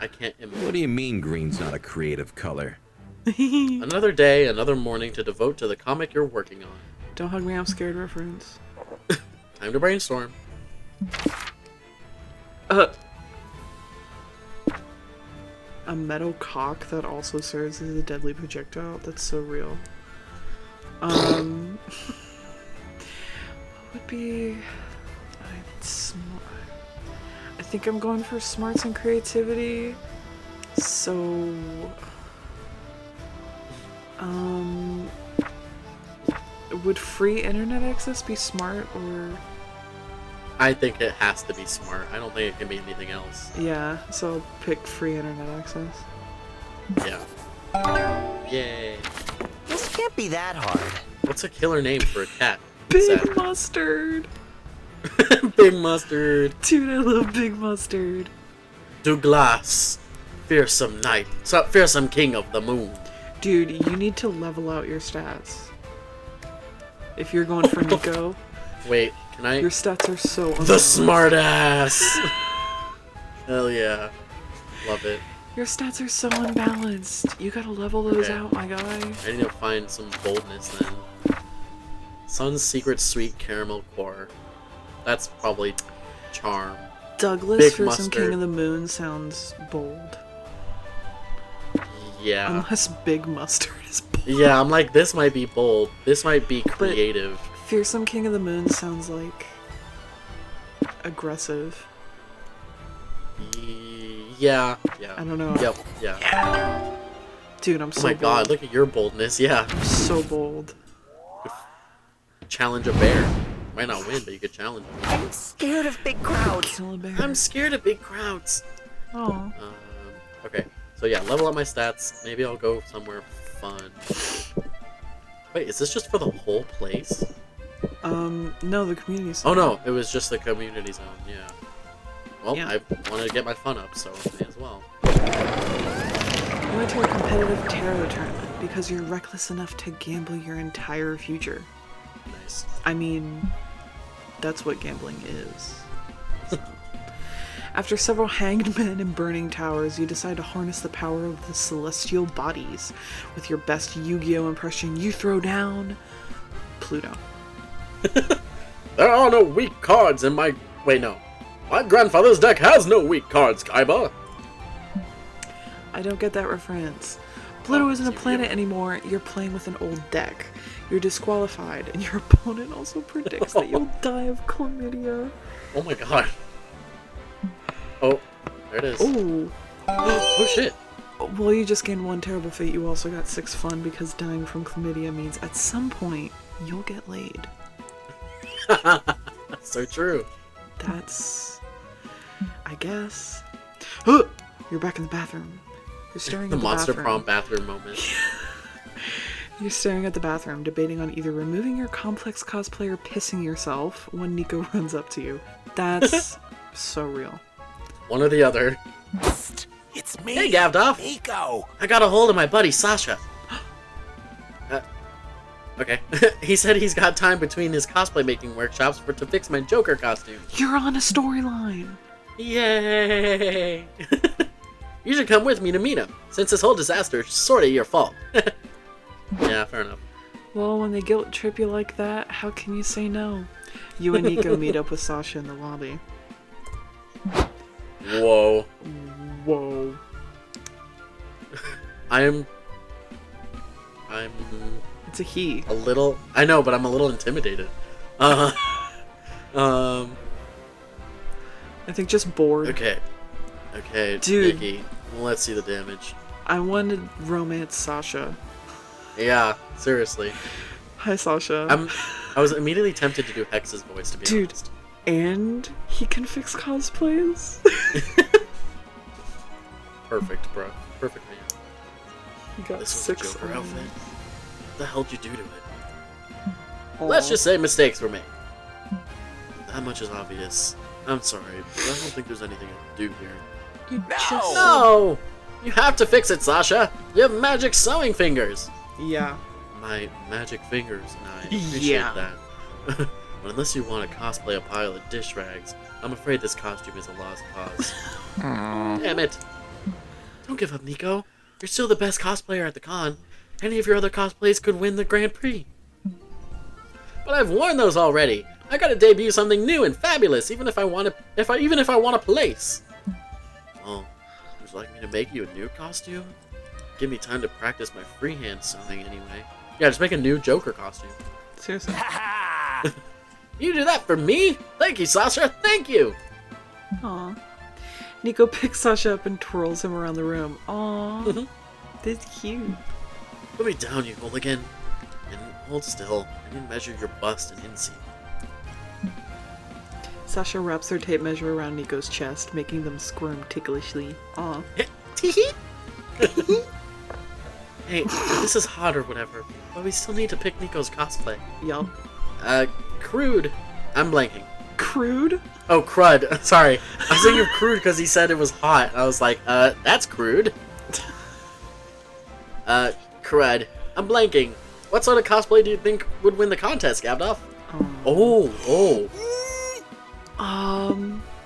I can't What do you mean green's not a creative color? Another day, another morning to devote to the comic you're working on. Don't hug me, I'm scared reference. Time to brainstorm. A metal cock that also serves as a deadly projectile. That's so real. What would be... I think I'm going for smarts and creativity. So... would free internet access be smart, or... I think it has to be smart. I don't think it can be anything else. Yeah, so I'll pick free internet access. Yeah. Yay. This can't be that hard. What's a killer name for a cat? Big Sad. Mustard! Big Mustard. Dude, I love Big Mustard. Douglas. Fearsome knight. Fearsome king of the moon. Dude, you need to level out your stats. If you're going for Nico, Wait, can I? your stats are so The unbalanced. smartass. Hell yeah. Love it. Your stats are so unbalanced. You gotta level those Okay. out, my guy. I need to find some boldness then. Sun's secret sweet caramel core. That's probably charm. Douglas Big for some Mustard. King of the Moon sounds bold. Yeah. Unless Big Mustard is bold. Yeah, I'm like, this might be bold. This might be creative. Fearsome King of the Moon sounds like aggressive. Yeah. I don't know. Yep. Yeah. Dude, I'm Oh so my bold. god, look at your boldness. Yeah. So bold. Challenge a bear. Might not win, but you could challenge him. I'm scared of big crowds. Kill a bear. I'm scared of big crowds. Aw. Okay. So yeah, level up my stats. Maybe I'll go somewhere fun. Wait, is this just for the whole place? No, the community Oh center. no, it was just the community zone, yeah. Well, Yeah. I wanted to get my fun up, so may as well. You went to a competitive tarot tournament because you're reckless enough to gamble your entire future. Nice. I mean, that's what gambling is. After several hanged men and burning towers, you decide to harness the power of the celestial bodies. With your best Yu-Gi-Oh impression, you throw down Pluto. There are no weak cards in my... Wait, no. My grandfather's deck has no weak cards, Kaiba! I don't get that reference. Pluto Oh, isn't a see, planet you- anymore, you're playing with an old deck. You're disqualified, and your opponent also predicts that you'll die of chlamydia. Oh my god. Oh, there it is. Ooh. Oh shit. Well, you just gained one terrible fate, you also got 6 fun because dying from chlamydia means at some point, you'll get laid. So true. That's... I guess... You're back in the bathroom. You're staring The at the Monster bathroom. Prom bathroom moment. You're staring at the bathroom, debating on either removing your complex cosplay or pissing yourself when Nico runs up to you. That's so real. One or the other. Psst, it's me. Hey, Gavdoff! Nico. I got a hold of my buddy Sasha. Okay. He said he's got time between his cosplay making workshops to fix my Joker costume. You're on a storyline! Yay! You should come with me to meet him, since this whole disaster is sorta your fault. Yeah, fair enough. Well, when they guilt trip you like that, how can you say no? You and Nico meet up with Sasha in the lobby. Whoa. Whoa. I'm It's a he. a little... I know, but I'm a little intimidated. Um... I think just bored. Okay. Okay, Dude. Nikki. Let's see the damage. I wanted romance Sasha. Yeah, seriously. Hi, Sasha. I was immediately tempted to do Hex's voice, to be Dude. honest. And he can fix cosplays. Perfect, bro. Perfect, man. He got This was 6 a Joker outfit. elements. What the hell'd you do to it? Aw. Let's just say mistakes were made. That much is obvious. I'm sorry, but I don't think there's anything I can do here. You No! just... No! You have to fix it, Sasha! You have magic sewing fingers! Yeah. My magic fingers, and I appreciate Yeah. that. But unless you want to cosplay a pile of dish rags, I'm afraid this costume is a lost cause. Damn it! Don't give up, Nico. You're still the best cosplayer at the con. Any of your other cosplays could win the Grand Prix. But I've worn those already. I gotta debut something new and fabulous, even if I want a place. Oh, would you like me to make you a new costume? Give me time to practice my freehand sewing anyway. Yeah, just make a new Joker costume. Seriously. You do that for me? Thank you, Sasha. Thank you. Aw. Nico picks Sasha up and twirls him around the room. Aw. That's cute. Put me down, you hooligan. And hold still. I can measure your bust and inseam. Sasha wraps her tape measure around Nico's chest, making them squirm ticklishly. Aw. Teehee. Hey, this is hot or whatever, but we still need to pick Nico's cosplay. Yup. Crude. I'm blanking. Crude? Oh, crud. Sorry. I was thinking of crude because he said it was hot. I was like, that's crude. Crud. I'm blanking. What sort of cosplay do you think would win the contest, Gavdoff? Oh. Oh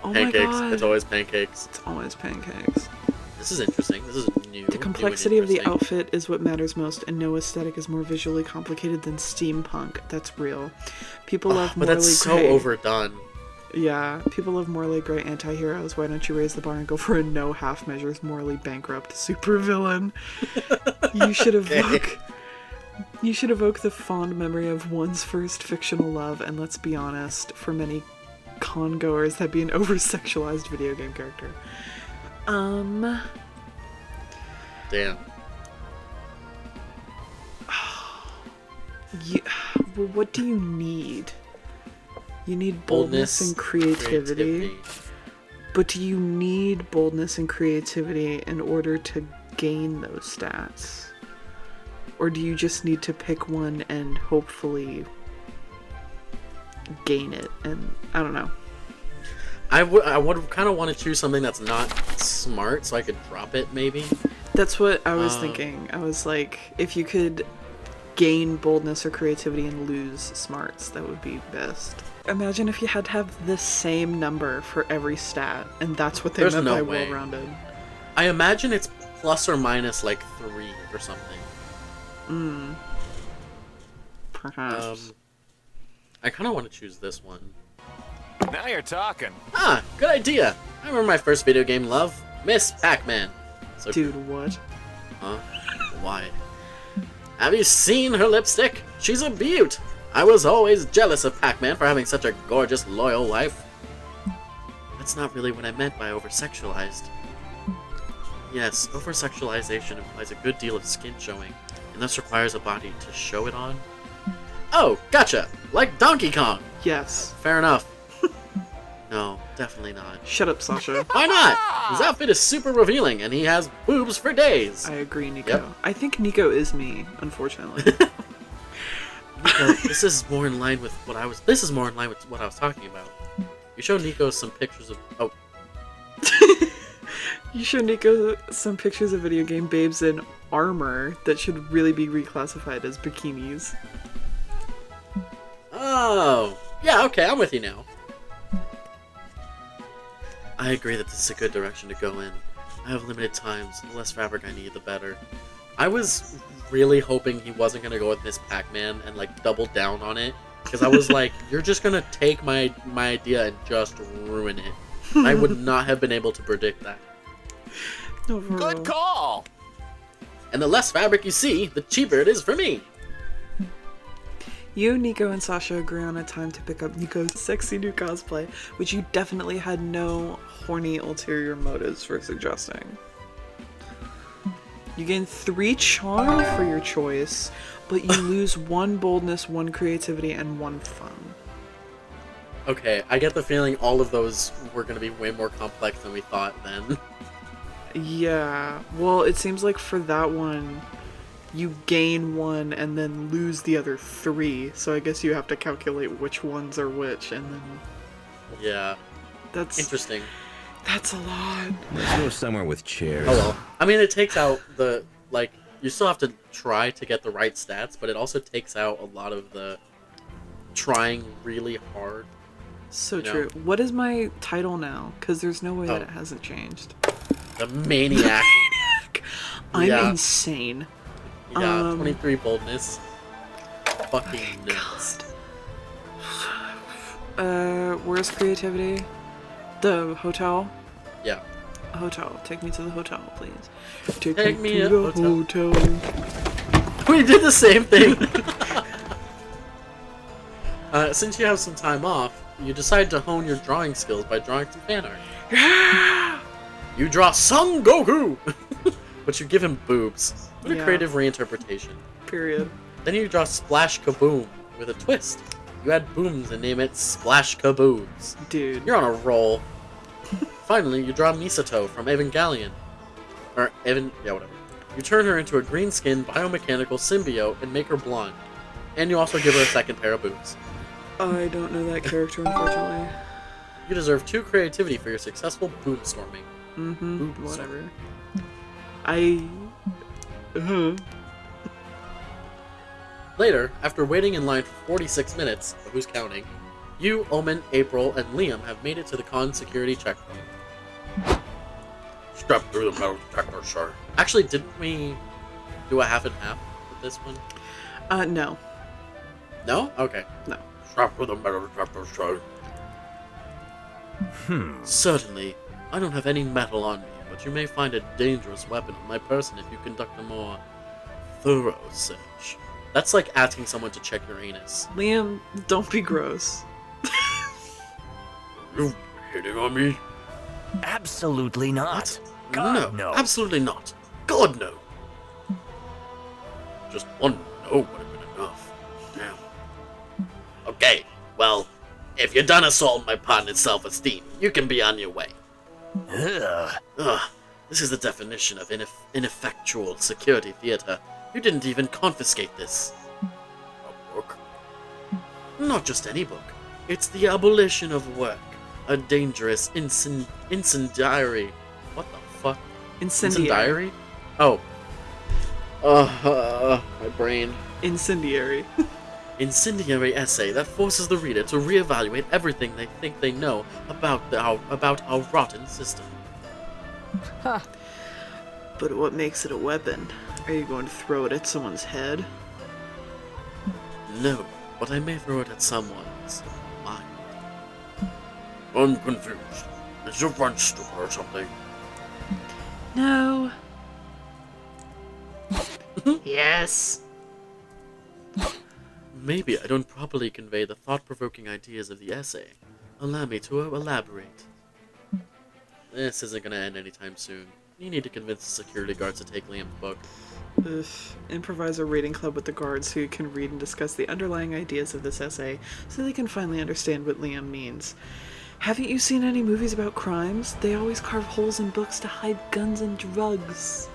my Pancakes. god. It's always pancakes. It's always pancakes. This is interesting. This is new. The complexity of the interesting. outfit is what matters most, and no aesthetic is more visually complicated than steampunk. That's real. People love But morally that's so gray. overdone. Yeah, people love morally gray anti-heroes. Why don't you raise the bar and go for a no half measures morally bankrupt supervillain? You should evoke You should evoke the fond memory of one's first fictional love, and let's be honest, for many con-goers, that'd be an over-sexualized video game character. Damn. Well, what do you need? You need boldness and creativity. But do you need boldness and creativity in order to gain those stats? Or do you just need to pick one and hopefully gain it? And I don't know. I would kind of want to choose something that's not smart so I could drop it, maybe. That's what I was thinking. I was like, if you could gain boldness or creativity and lose smarts, that would be best. Imagine if you had to have the same number for every stat, and that's what they There's meant no by way. well-rounded. I imagine it's plus or minus like 3 or something. Perhaps. I kind of want to choose this one. Now you're talking. Ah, good idea. I remember my first video game love, Miss Pac-Man. So Dude, what? Huh? Why? Have you seen her lipstick? She's a beaut. I was always jealous of Pac-Man for having such a gorgeous, loyal wife. That's not really what I meant by over-sexualized. Yes, over-sexualization implies a good deal of skin showing, and thus requires a body to show it on. Oh, gotcha! Like Donkey Kong! Yes. Fair enough. No, definitely not. Shut up, Sasha. Why not? His outfit is super revealing, and he has boobs for days. I agree, Nico. Yep. I think Nico is me, unfortunately. Nico, this is more in line with what I was. This is more in line with what I was talking about. You show Nico some pictures of. Oh, You show Nico some pictures of video game babes in armor that should really be reclassified as bikinis. oh, yeah. Okay, I'm with you now. I agree that this is a good direction to go in. I have limited time, so the less fabric I need, the better. I was really hoping he wasn't gonna go with Miss Pac-Man and like double down on it, because I was like, you're just gonna take my idea and just ruin it. I would not have been able to predict that. No, for real. Good call. And the less fabric you see, the cheaper it is for me. You, Nico, and Sasha agree on a time to pick up Nico's sexy new cosplay, which you definitely had no horny ulterior motives for suggesting. You gain 3 charm for your choice, but you lose 1 boldness, 1 creativity, and 1 fun. Okay, I get the feeling all of those were going to be way more complex than we thought then. Yeah, well, it seems like for that one, you gain 1 and then lose the other 3, so I guess you have to calculate which ones are which, and then Yeah, that's interesting. that's a lot. Let's go somewhere with chairs. Oh well. I mean, it takes out the, like, you still have to try to get the right stats, but it also takes out a lot of the trying really hard. So You know. true. What is my title now? Because there's no way that Oh. it hasn't changed. The Maniac. I'm Yeah. insane. Yeah, 23 boldness. Fucking nuts. Where's creativity? The hotel? Yeah. Hotel. Take me to the hotel, please. Take me to a the hotel. hotel. We did the same thing! Since you have some time off, you decide to hone your drawing skills by drawing some fan art. Yeah! You draw Son Goku! But you give him boobs. What a Yeah. creative reinterpretation. Period. Then you draw Splash Kaboom with a twist. You add booms and name it Splash Kaboobs. Dude. You're on a roll. Finally, you draw Misato from Evangelion. Or yeah, whatever. You turn her into a green-skinned biomechanical symbiote and make her blonde. And you also give her a second pair of boobs. I don't know that character, unfortunately. You deserve 2 creativity for your successful boom storming. Mm-hmm. Whatever. I... Later, after waiting in line for 46 minutes, who's counting, you, Omen, April, and Liam have made it to the con security checkpoint. Step through the metal detector, sir. Actually, didn't we do a half and half with this one? No. No? Okay. No. Step through the metal detector, sir. Certainly. I don't have any metal on me, but you may find a dangerous weapon on my person if you conduct a more thorough search. That's like asking someone to check your anus. Liam, don't be gross. You hitting on me? Absolutely not. What? God, no, no. absolutely not. God, no. Just one no would have been enough. Damn. Okay, well, if you're done assaulting my partner's self-esteem, you can be on your way. Ugh. Ugh, this is the definition of ineffectual security theater. You didn't even confiscate this. A book? Not just any book. It's the abolition of work. A dangerous incendiary. What the fuck? Incendiary. Oh. My brain. Incendiary. Incendiary essay that forces the reader to reevaluate everything they think they know about our rotten system. But what makes it a weapon? Are you going to throw it at someone's head? No, but I may throw it at someone's mind. I'm confused. Is your friend stupid or something? No. Yes. Maybe I don't properly convey the thought-provoking ideas of the essay. Allow me to elaborate. This isn't gonna end anytime soon. You need to convince the security guards to take Liam's book. Ugh. Improvise a reading club with the guards so you can read and discuss the underlying ideas of this essay so they can finally understand what Liam means. Haven't you seen any movies about crimes? They always carve holes in books to hide guns and drugs.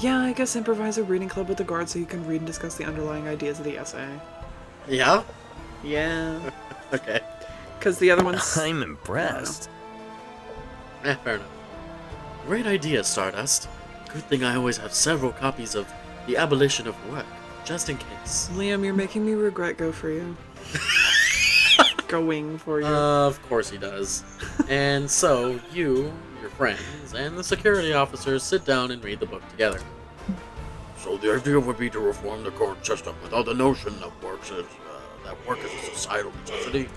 Yeah, I guess improvise a reading club with the guards so you can read and discuss the underlying ideas of the essay. Yeah? Yeah. Okay. Because the other one's... I'm impressed. Fair enough. Great idea, Stardust. Good thing I always have several copies of The Abolition of Work, just in case. Liam, you're making me regret going for you. Of course he does. And so, you, your friends, and the security officers sit down and read the book together. So the idea would be to reform the court system without the notion that work is a societal necessity.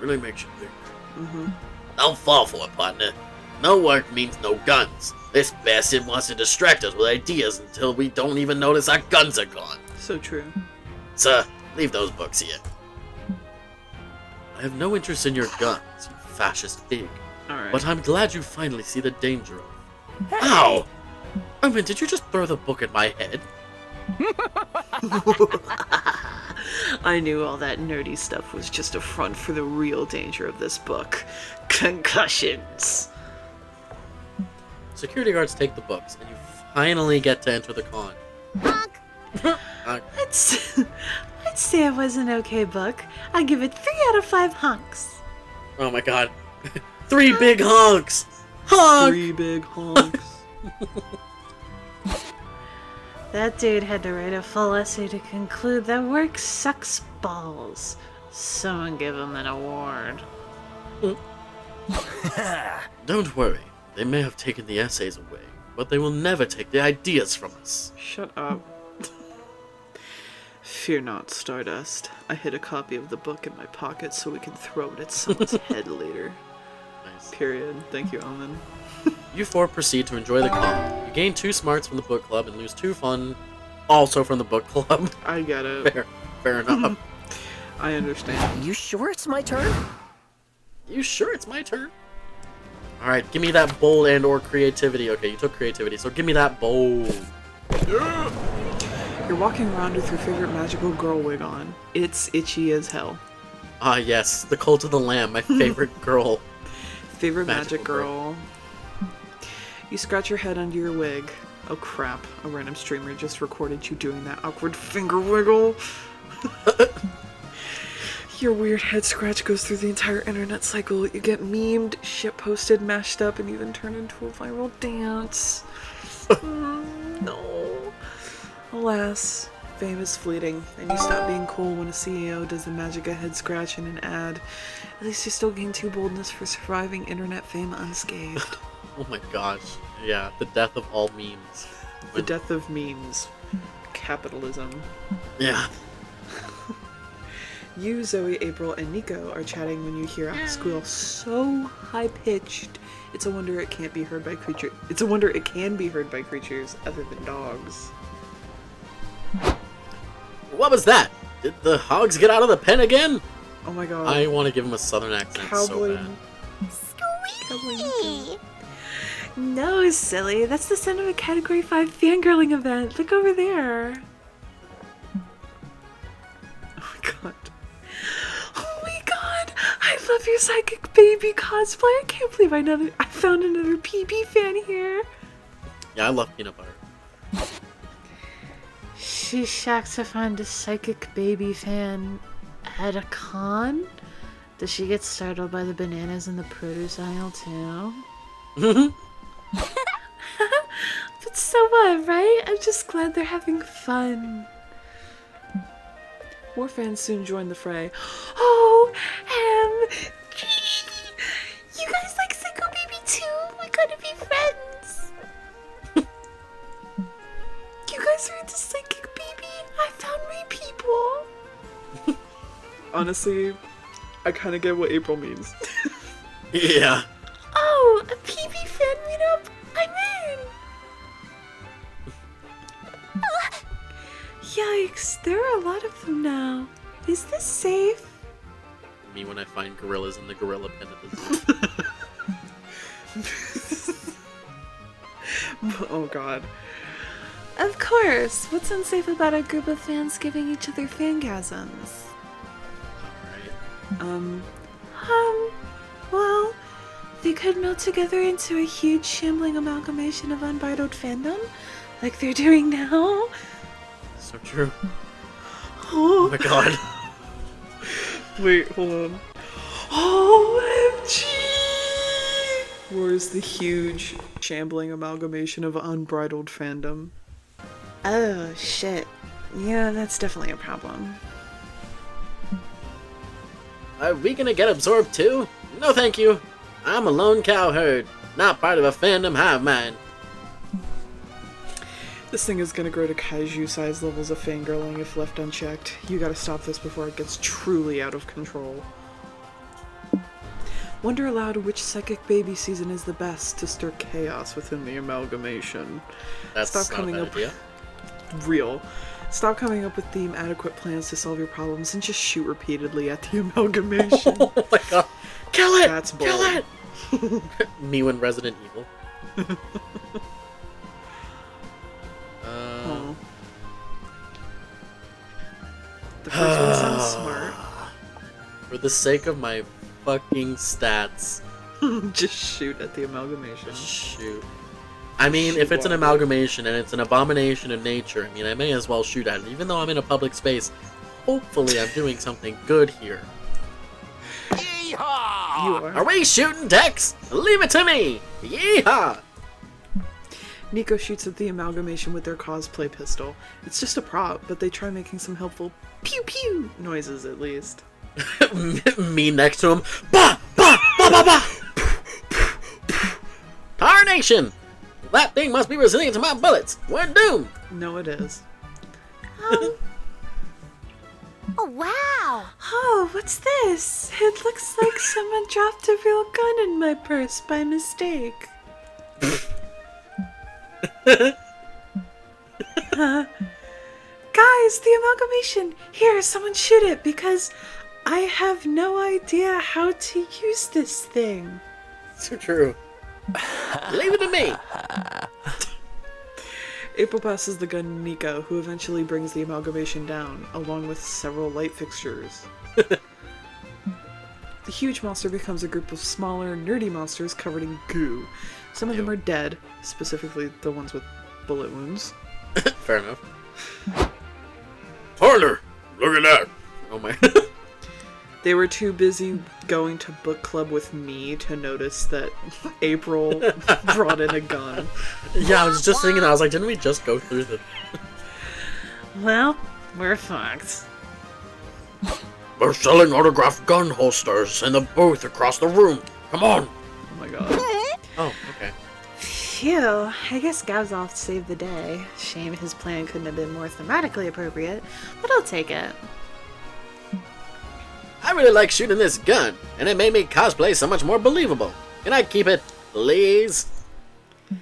Really makes you think. Mm-hmm. Don't fall for it, partner. No work means no guns. This bastard wants to distract us with ideas until we don't even notice our guns are gone. So true. Sir, leave those books here. I have no interest in your guns, you fascist pig. Alright. But I'm glad you finally see the danger of them. Ow! I mean, did you just throw the book at my head? I knew all that nerdy stuff was just a front for the real danger of this book. Concussions. Security guards take the books, and you finally get to enter the con. I'd say it was an okay book. I give it 3 out of 5 hunks. Oh my god. 3 big honks! Honk! 3 big honks. That dude had to write a full essay to conclude that work sucks balls. Someone give him an award. Don't worry. They may have taken the essays away, but they will never take the ideas from us. Shut up. Fear not, Stardust. I hid a copy of the book in my pocket so we can throw it at someone's head later. Nice. Period. Thank you, Almond. You four proceed to enjoy the con. You gain 2 smarts from the book club and lose 2 fun, also from the book club. I get it. Fair enough. I understand. You sure it's my turn? You sure it's my turn? Alright, give me that bold and or creativity. Okay, you took creativity, so give me that bold. You're walking around with your favorite magical girl wig on. It's itchy as hell. Ah yes, the Cult of the Lamb, my favorite girl. Favorite magic Magical girl. You scratch your head under your wig. Oh crap, a random streamer just recorded you doing that awkward finger wiggle. Your weird head scratch goes through the entire internet cycle. You get memed, shit posted, mashed up, and even turned into a viral dance. No. Alas, fame is fleeting, and you stop being cool when a CEO does the magic a head scratch in an ad. At least you still gain 2 boldness for surviving internet fame unscathed. Oh my gosh. Yeah, the death of all memes. The death of memes. Capitalism. Yeah. You, Zoe, April, and Nico are chatting when you hear a squeal so high-pitched, it's a wonder it can't be heard by creatures. It's a wonder it can be heard by creatures other than dogs. What was that? Did the hogs get out of the pen again? Oh my god. I want to give him a southern accent so Cowboy. bad. Cowboy Nico. No, silly. That's the sound of a Category 5 fangirling event. Look over there. Oh my god. Oh my god! I love your Psychic Baby cosplay. I can't believe I found another PB fan here. Yeah, I love peanut butter. She's shocked to find a Psychic Baby fan at a con? Does she get startled by the bananas in the produce aisle too? But so what, right? I'm just glad they're having fun. More fans soon join the fray. Oh, you guys like Psycho Baby too? We gotta be friends. You guys are into Psychic Baby? I found my people. Honestly, I kind of get what April means. Yeah. Oh, a PB fan meetup? I'm in. Yikes, there are a lot of them now. Is this safe? Me when I find gorillas in the gorilla pen at the zoo. Oh god. Of course. What's unsafe about a group of fans giving each other fangasms? Alright. Well, they could melt together into a huge shambling amalgamation of unbridled fandom, like they're doing now. So true. Oh, Oh my god. Wait, hold on. OMG! Where's the huge, shambling amalgamation of unbridled fandom? Oh, shit. Yeah, that's definitely a problem. Are we gonna get absorbed too? No thank you. I'm a lone cow herd, not part of a fandom hive mind. This thing is gonna grow to kaiju-sized levels of fangirling if left unchecked. You gotta stop this before it gets truly out of control. Wonder aloud which Psychic Baby season is the best to stir chaos within the amalgamation. That's Stop not coming a bad up- idea. Real. Stop coming up with theme-adequate plans to solve your problems and just shoot repeatedly at the amalgamation. Oh my god. Kill it! That's Kill bold. it! Me when Resident Evil. Oh. The first one sounds smart. For the sake of my fucking stats, Just shoot at the amalgamation. shoot. I mean, if it's an amalgamation and it's an abomination of nature, I mean, I may as well shoot at it. Even though I'm in a public space, hopefully I'm doing something good here. Yeehaw! You Are are. we shooting Dex? Leave it to me! Yeehaw! Nico shoots at the amalgamation with their cosplay pistol. It's just a prop, but they try making some helpful pew pew noises at least. Me next to him. Bah! Bah! Bah! Bah! Bah! Detonation! That thing must be resilient to my bullets. We're doomed. No, it is. Oh, wow! Oh, what's this? It looks like someone dropped a real gun in my purse by mistake. Guys, the amalgamation! Here, someone shoot it, because I have no idea how to use this thing. So true. Leave it to me. April passes the gun to Nico, who eventually brings the amalgamation down, along with several light fixtures. The huge monster becomes a group of smaller, nerdy monsters covered in goo. Some of them are dead, specifically the ones with bullet wounds. Fair enough. Partner, look at that. Oh my. They were too busy going to book club with me to notice that April brought in a gun. Yeah, I was just thinking, I was like, didn't we just go through the... Well, we're fucked. We're selling autographed gun holsters in the booth across the room. Come on. Oh my god. Oh, okay. Phew, I guess Gavzoff saved the day. Shame his plan couldn't have been more thematically appropriate, but I'll take it. I really like shooting this gun, and it made me cosplay so much more believable. Can I keep it, please? I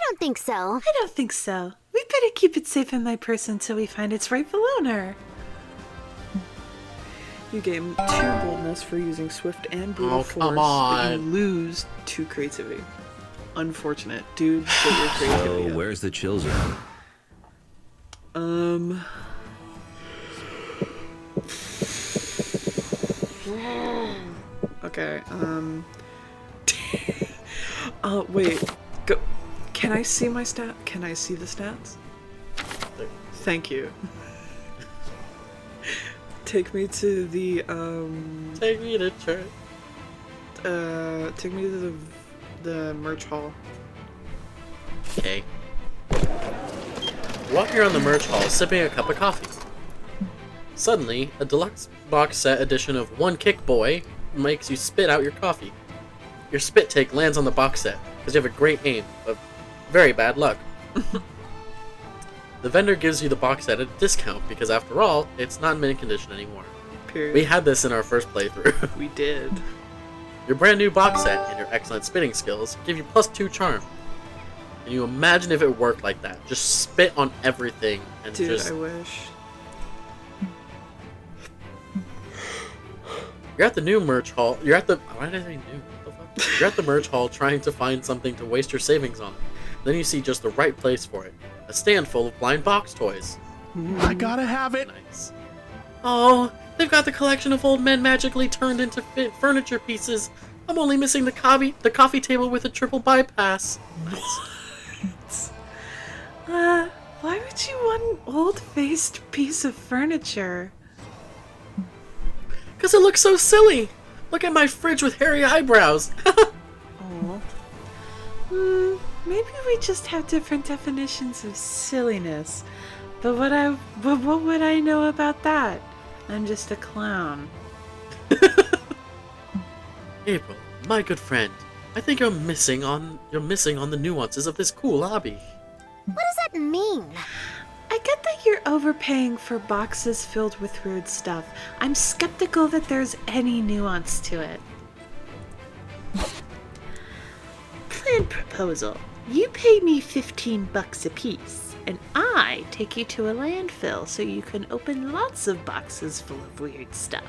don't think so. I don't think so. We better keep it safe in my purse until we find its rightful owner. You gain 2 boldness for using swift and brutal Oh, force, come but on. you lose 2 creativity. Unfortunate. Dude, get your creativity So up. where's the chill zone? Okay, wait. Go. Can I see my stat? Can I see the stats? Thank you. Take me to the, Take me to church. take me to the merch hall. Okay. Walking around the merch hall, sipping a cup of coffee. Suddenly, a deluxe box set edition of One Kick Boy makes you spit out your coffee. Your spit take lands on the box set, because you have a great aim, but very bad luck. The vendor gives you the box set at a discount, because after all, it's not in mint condition anymore. Period. We had this in our first playthrough. We did. Your brand new box set and your excellent spitting skills give you +2 charm. Can you imagine if it worked like that? Just spit on everything and Dude, just... I wish. You're at the new merch hall. You're at the... Why did I say new? What the fuck? You're at the merch hall trying to find something to waste your savings on. Then you see just the right place for it. A stand full of blind box toys. I gotta have it. Nice. Oh, they've got the collection of old men magically turned into furniture pieces. I'm only missing the coffee table with a triple bypass. Nice. Why would you want an old-faced piece of furniture? Because it looks so silly. Look at my fridge with hairy eyebrows. Aw. Maybe we just have different definitions of silliness. But what would I know about that? I'm just a clown. April, my good friend, I think you're missing on the nuances of this cool hobby. What does that mean? I get that you're overpaying for boxes filled with weird stuff. I'm skeptical that there's any nuance to it. Planned proposal. You pay me $15 a piece, and I take you to a landfill so you can open lots of boxes full of weird stuff.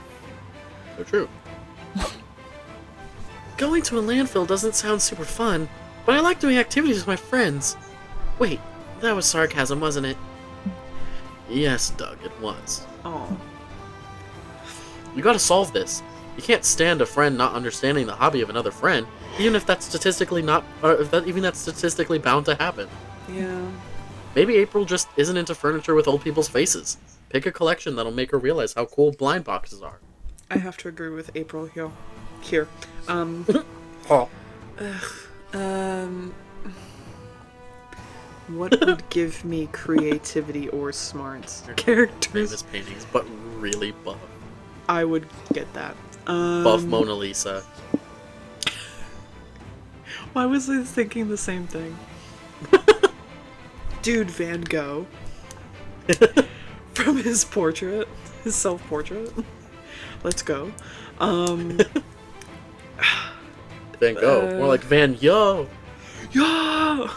So true. Going to a landfill doesn't sound super fun, but I like doing activities with my friends. Wait, that was sarcasm, wasn't it? Yes, Doug, it was. Aw. You gotta solve this. You can't stand a friend not understanding the hobby of another friend, even if that's statistically bound to happen. Yeah. Maybe April just isn't into furniture with old people's faces. Pick a collection that'll make her realize how cool blind boxes are. I have to agree with April here. Oh. What would give me creativity or smarts? Characters. Famous paintings, but really buff. I would get that. Buff Mona Lisa. Why was I thinking the same thing? Dude, Van Gogh. From his portrait. His self-portrait. Let's go. Van Gogh. More like Van Yo. Yeah!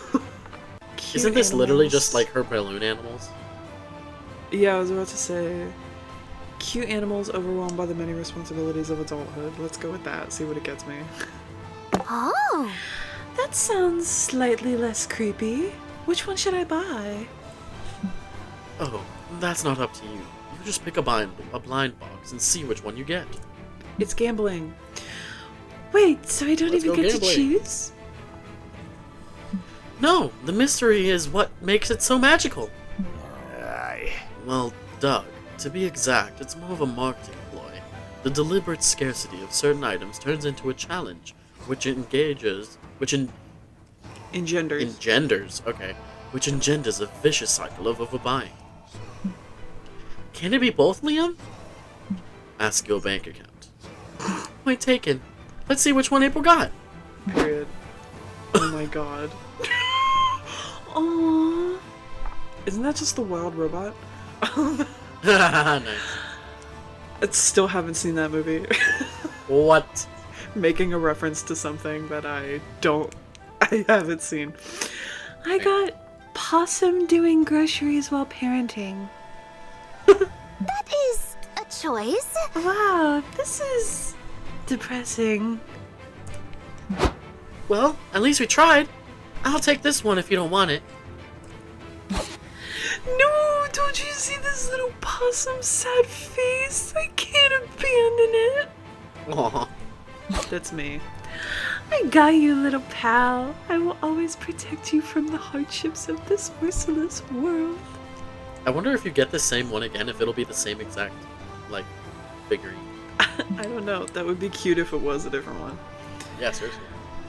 Isn't this literally just like her balloon animals? Yeah, I was about to say. Cute animals overwhelmed by the many responsibilities of adulthood. Let's go with that, see what it gets me. Oh, That sounds slightly less creepy. Which one should I buy? Oh, that's not up to you. You just pick a blind box and see which one you get. It's gambling. Wait, so I don't Let's even go get gambling. to choose? No, the mystery is what makes it so magical. Well, Doug, to be exact, it's more of a marketing ploy. The deliberate scarcity of certain items turns into a challenge, which engenders a vicious cycle of overbuying. Can it be both, Liam? Ask your bank account. Point taken. Let's see which one April got. Period. Oh my god. Aww. Isn't that just the wild robot? Nice. I still haven't seen that movie. What? Making a reference to something that I haven't seen. I got Possum doing groceries while parenting. that is a choice. Wow, this is depressing. Well, at least we tried. I'll take this one if you don't want it. No, don't you see this little possum sad face? I can't abandon it. Aw. That's me. I got you, little pal. I will always protect you from the hardships of this merciless world. I wonder if you get the same one again, if it'll be the same exact, like, figurine. I don't know. That would be cute if it was a different one. Yeah, seriously.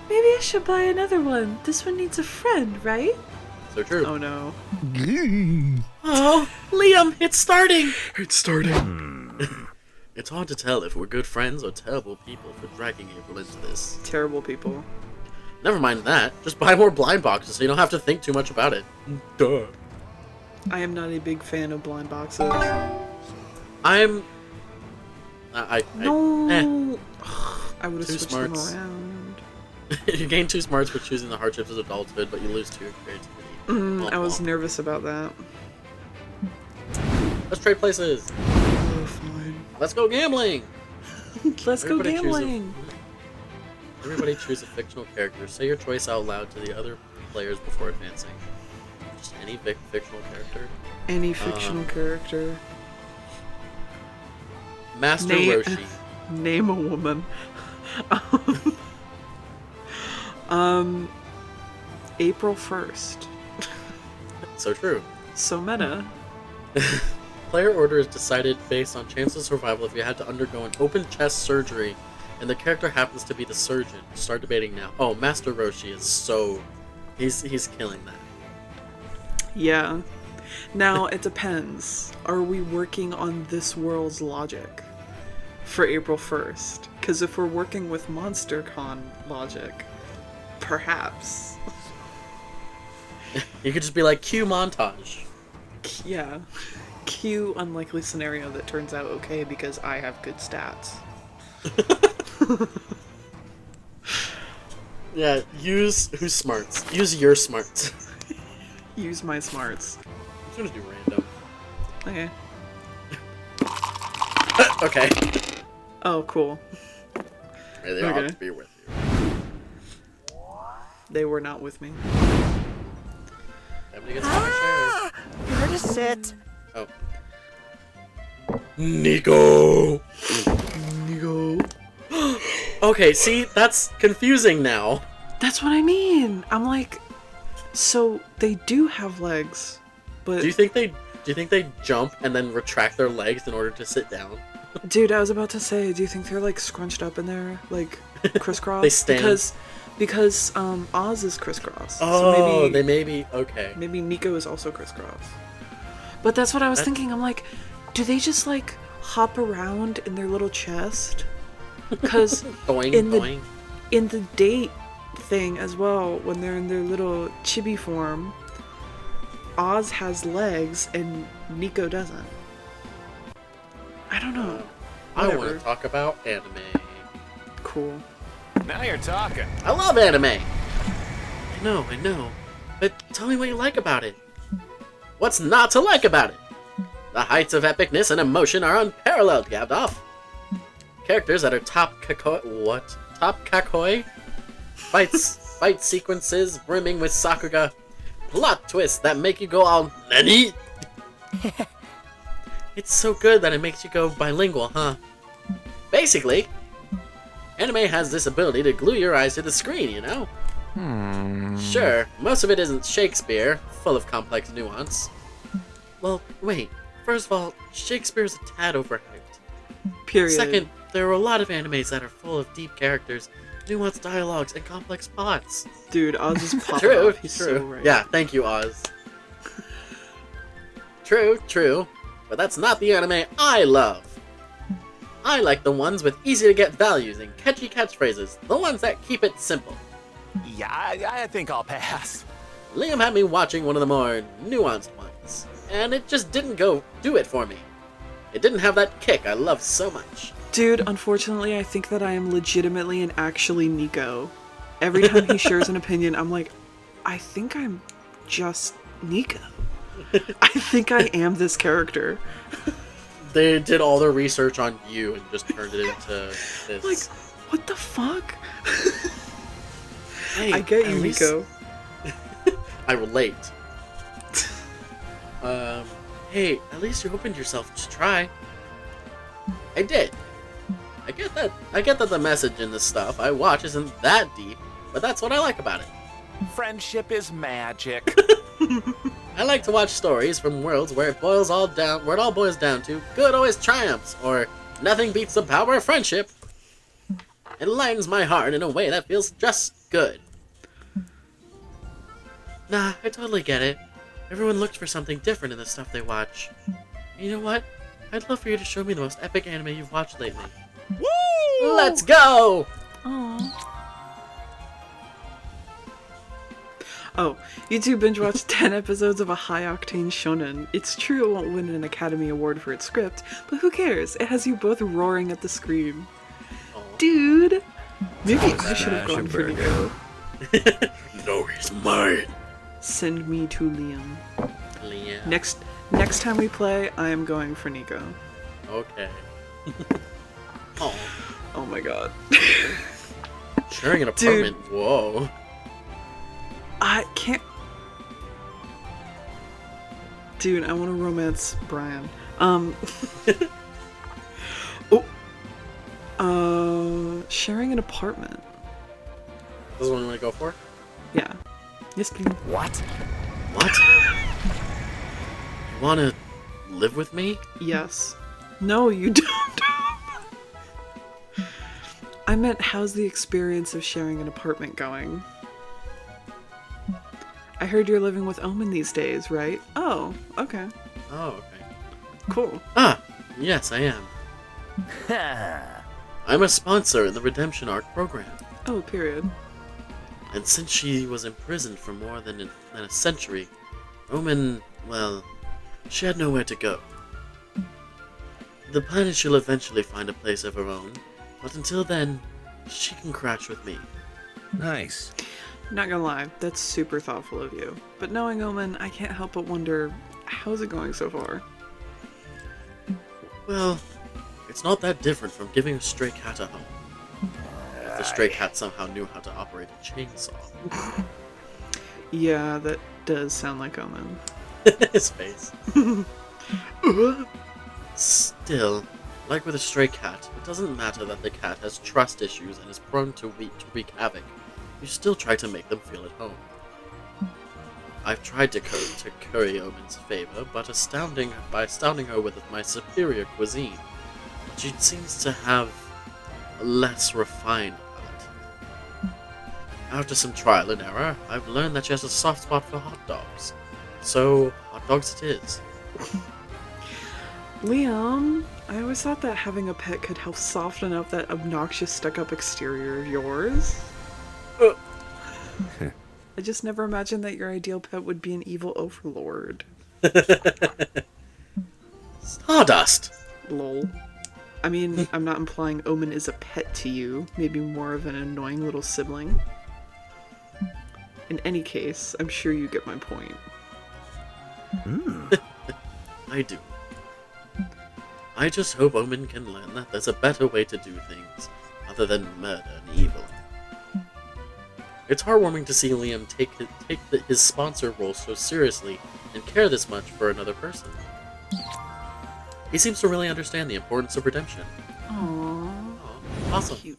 Maybe I should buy another one. This one needs a friend, right? So true. Oh no. Oh, Liam, it's starting! It's starting. It's hard to tell if we're good friends or terrible people for dragging April into this. Terrible people. Never mind that. Just buy more blind boxes so you don't have to think too much about it. Duh. I am not a big fan of blind boxes. I'm... No. I would have Two switched smarts. them around. You gain 2 smarts for choosing the hardships of adulthood, but you lose 2 in creativity. I was nervous about that. Let's trade places. Oh, fine. Let's go gambling. Let's go Everybody choose a- gambling. Everybody choose a fictional character. Say your choice out loud to the other players before advancing. Just any fictional character. Any fictional character. Master Name- Roshi. Name a woman. April 1st. So true. So meta. Player order is decided based on chance of survival if you had to undergo an open chest surgery and the character happens to be the surgeon. Start debating now. Oh, Master Roshi is so... He's killing that. Yeah. Now, it depends. Are we working on this world's logic for April 1st? Because if we're working with MonsterCon logic, perhaps. You could just be like, cue montage. Yeah. Cue unlikely scenario that turns out okay because I have good stats. Yeah, use who's smarts. Use your smarts. Use my smarts. I'm just gonna do random. Okay. Okay. Oh, cool. May they Okay. ought to be with you. They were not with me. Everybody gets my share. Where to sit? Oh. Nico! Nico. Okay, see, that's confusing now. That's what I mean. I'm like, so they do have legs, but Do you think they jump and then retract their legs in order to sit down? dude, I was about to say, do you think they're like scrunched up in there, like crisscross? They stand. Because Oz is crisscross. Oh, so maybe they may be okay. maybe Nico is also crisscross. But that's what I was thinking. I'm like, do they just like hop around in their little chest? Because Boing, in the boing. in the date thing as well, when they're in their little chibi form, Oz has legs and Nico doesn't. I don't know. I want Whatever. to talk about anime. Cool. Now you're talking. I love anime! I know. But tell me what you like about it. What's not to like about it? The heights of epicness and emotion are unparalleled, Gavdoff. Characters that are top kakoi? Fight sequences brimming with Sakuga. Plot twists that make you go all NANI? It's so good that it makes you go bilingual, huh? Basically, anime has this ability to glue your eyes to the screen, you know? Sure, most of it isn't Shakespeare, full of complex nuance. Well, wait. First of all, Shakespeare's a tad overhyped. Period. Second, there are a lot of animes that are full of deep characters, nuanced dialogues, and complex plots. Dude, Oz is popping True, off. He's true. so right. Yeah, thank you, Oz. True. But that's not the anime I love. I like the ones with easy-to-get values and catchy catchphrases. The ones that keep it simple. Yeah, I think I'll pass. Liam had me watching one of the more nuanced ones, and it just didn't do it for me. It didn't have that kick I love so much. Dude, unfortunately, I think that I am legitimately and actually Nico. Every time he shares an opinion, I'm like, I think I'm just Nico. I think I am this character. They did all their research on you and just turned it into this. Like, what the fuck? Hey, I get at you, least- Nico. I relate. Hey, at least you opened yourself to try. I did. I get that the message in this stuff I watch isn't that deep, but that's what I like about it. Friendship is magic. I like to watch stories from worlds where it all boils down to good always triumphs, or nothing beats the power of friendship. It lightens my heart in a way that feels just good. Nah, I totally get it. Everyone looks for something different in the stuff they watch. You know what? I'd love for you to show me the most epic anime you've watched lately. Woo! Let's go! Oh, you two binge watched 10 episodes of a high-octane shonen. It's true it won't win an Academy Award for its script, but who cares? It has you both roaring at the screen. Aw. Dude! Maybe I should have Smash gone a for burger. Nico. No, he's mine. Send me to Liam. Liam. Next time we play, I am going for Nico. Okay. Oh, Oh my god. sharing an Dude. apartment. Whoa. I can't... Dude, I want to romance Brian. Sharing an apartment. This is what you want to go for? Yeah. Yes, please. What? What? You want to live with me? Yes. No, you don't. I meant, how's the experience of sharing an apartment going? I heard you're living with Omen these days, right? Oh, okay. Oh, okay. Cool. Ah, yes, I am. Ha! I'm a sponsor in the Redemption Arc program. Oh, period. And since she was imprisoned for more than a century, Omen, well, she had nowhere to go. The plan is she'll eventually find a place of her own, but until then, she can crash with me. Nice. Not gonna lie, that's super thoughtful of you. But knowing Omen, I can't help but wonder, how's it going so far? Well, it's not that different from giving a stray cat a home. If the stray cat somehow knew how to operate a chainsaw. Yeah, that does sound like Omen. His face. Still, like with a stray cat, it doesn't matter that the cat has trust issues and is prone to wreak havoc. You still try to make them feel at home. I've tried to curry Omen's favor, but by astounding her with my superior cuisine, she seems to have a less refined palate. After some trial and error, I've learned that she has a soft spot for hot dogs. So, hot dogs it is. Liam, I always thought that having a pet could help soften up that obnoxious stuck-up exterior of yours. I just never imagined that your ideal pet would be an evil overlord. Stardust! Lol. I mean, I'm not implying Omen is a pet to you, maybe more of an annoying little sibling. In any case, I'm sure you get my point. I do. I just hope Omen can learn that there's a better way to do things, other than murder and evil. It's heartwarming to see Liam take his sponsor role so seriously and care this much for another person. He seems to really understand the importance of redemption. Aww. Awesome. Cute.